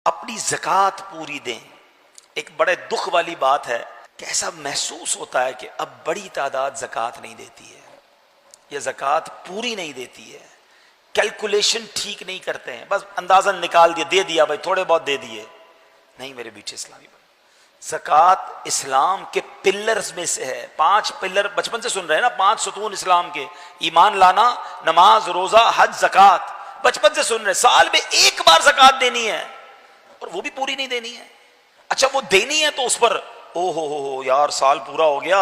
اپنی زکوٰۃ پوری دیں. ایک بڑے دکھ والی بات ہے کہ ایسا محسوس ہوتا ہے کہ اب بڑی تعداد زکوٰۃ نہیں دیتی ہے یا زکوٰۃ پوری نہیں دیتی ہے, کیلکولیشن ٹھیک نہیں کرتے ہیں, بس اندازہ نکال دیا, دے دیا بھائی, تھوڑے بہت دے دیے. نہیں میرے بیٹے اسلامی بھائی, زکوٰۃ اسلام کے پلرز میں سے ہے. 5 پلر بچپن سے سن رہے ہیں نا, 5 ستون اسلام کے, ایمان لانا, نماز, روزہ, حج, زکوٰۃ, بچپن سے سن رہے. سال میں ایک بار زکوٰۃ دینی ہے اور وہ بھی پوری نہیں دینی ہے. اچھا وہ دینی ہے تو اس پر او ہو یار سال پورا ہو گیا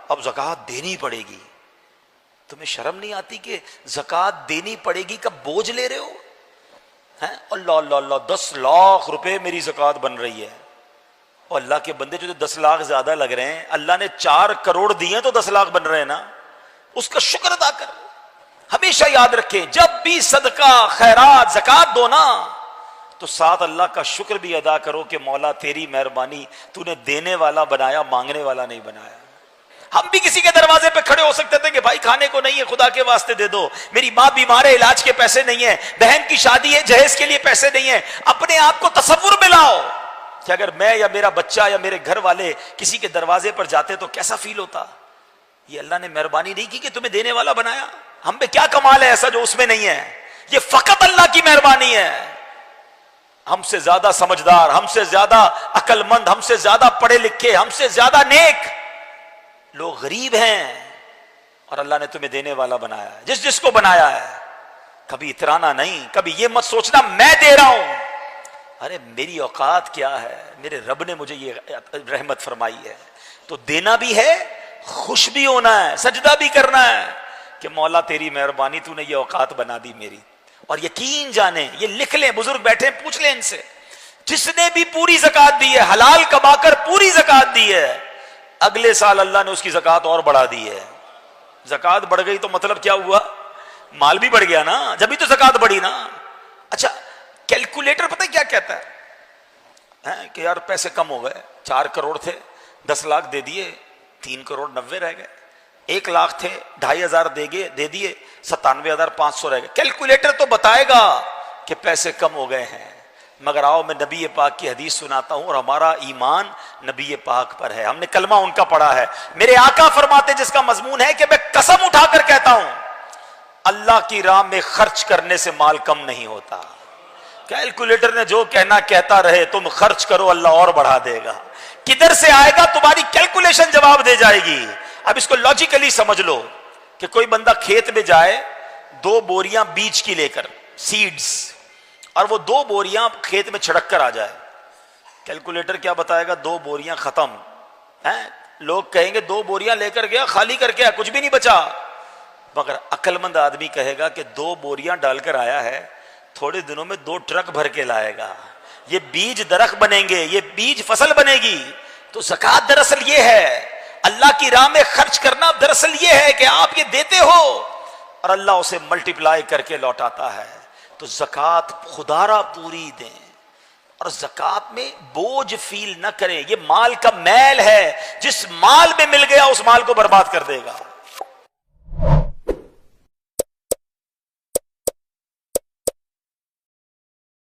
اب زکوٰۃ دینی پڑے گی. تمہیں شرم نہیں آتی کہ زکوٰۃ دینی پڑے گی کا بوجھ لے رہے ہو؟ اللہ اللہ اللہ, 10 لاکھ روپے میری زکوٰۃ بن رہی ہے. اور اللہ کے بندے جو 10 لاکھ زیادہ لگ رہے ہیں, اللہ نے 4 کروڑ دیے تو 10 لاکھ بن رہے ہیں نا, اس کا شکر ادا کر. ہمیشہ یاد رکھیں جب بھی صدقہ خیرات زکوٰۃ دو نا تو ساتھ اللہ کا شکر بھی ادا کرو کہ مولا تیری مہربانی, تو نے دینے والا بنایا, مانگنے والا نہیں بنایا. ہم بھی کسی کے دروازے پہ کھڑے ہو سکتے تھے کہ بھائی کھانے کو نہیں ہے, خدا کے واسطے دے دو, میری ماں بیمار ہے علاج کے پیسے نہیں ہیں, بہن کی شادی ہے جہیز کے لیے پیسے نہیں ہیں. اپنے آپ کو تصور میں لاؤ کہ اگر میں یا میرا بچہ یا میرے گھر والے کسی کے دروازے پر جاتے تو کیسا فیل ہوتا. یہ اللہ نے مہربانی نہیں کی کہ تمہیں دینے والا بنایا. ہم پہ کیا کمال ہے ایسا جو اس میں نہیں ہے؟ یہ فقط اللہ کی مہربانی ہے. ہم سے زیادہ سمجھدار, ہم سے زیادہ عقل مند, ہم سے زیادہ پڑھے لکھے, ہم سے زیادہ نیک لوگ غریب ہیں اور اللہ نے تمہیں دینے والا بنایا ہے. جس کو بنایا ہے کبھی اترانا نہیں, کبھی یہ مت سوچنا میں دے رہا ہوں, ارے میری اوقات کیا ہے, میرے رب نے مجھے یہ رحمت فرمائی ہے تو دینا بھی ہے, خوش بھی ہونا ہے, سجدہ بھی کرنا ہے کہ مولا تیری مہربانی, تو نے یہ اوقات بنا دی میری. اور یقین جانیں, یہ لکھ لیں, بزرگ بیٹھے پوچھ لیں ان سے, جس نے بھی پوری زکوٰۃ دی ہے, حلال کما کر پوری زکوٰۃ دی ہے, اگلے سال اللہ نے اس کی زکوٰۃ اور بڑھا دی ہے. زکوٰۃ بڑھ گئی تو مطلب کیا ہوا؟ مال بھی بڑھ گیا نا, جبھی تو زکوٰۃ بڑھی نا. اچھا کیلکولیٹر پتہ کیا کہتا ہے کہ یار پیسے کم ہو گئے, 4 کروڑ تھے, 10 لاکھ دے دیے, 3 کروڑ 90 رہ گئے, 1 لاکھ تھے, 2,500 دے دیے, 97,500 رہ گئے. کیلکولیٹر تو بتائے گا کہ پیسے کم ہو گئے ہیں, مگر آؤ میں نبی پاک کی حدیث سناتا ہوں, اور ہمارا ایمان نبی پاک پر ہے, ہم نے کلمہ ان کا پڑھا ہے. میرے آقا فرماتے جس کا مضمون ہے کہ میں قسم اٹھا کر کہتا ہوں اللہ کی راہ میں خرچ کرنے سے مال کم نہیں ہوتا. کیلکولیٹر نے جو کہنا کہتا رہے, تم خرچ کرو اللہ اور بڑھا دے گا. کدھر سے آئے گا تمہاری کیلکولیشن جواب دے جائے گی. اب اس کو لاجیکلی سمجھ لو کہ کوئی بندہ کھیت میں جائے 2 بوریاں بیج کی لے کر, سیڈز, اور وہ 2 بوریاں کھیت میں چھڑک کر آ جائے, کیلکولیٹر کیا بتائے گا؟ 2 بوریاں ختم ہیں. لوگ کہیں گے 2 بوریاں لے کر گیا, خالی کر کے کچھ بھی نہیں بچا. مگر عقل مند آدمی کہے گا کہ 2 بوریاں ڈال کر آیا ہے, تھوڑے دنوں میں 2 ٹرک بھر کے لائے گا. یہ بیج درخت بنیں گے, یہ بیج فصل بنے گی. تو زکوٰۃ دراصل یہ ہے, اللہ کی راہ میں خرچ کرنا دراصل یہ ہے کہ آپ یہ دیتے ہو اور اللہ اسے ملٹیپلائی کر کے لوٹاتا ہے. تو زکوٰۃ خدا را پوری دیں اور زکوٰۃ میں بوجھ فیل نہ کریں. یہ مال کا میل ہے, جس مال میں مل گیا اس مال کو برباد کر دے گا.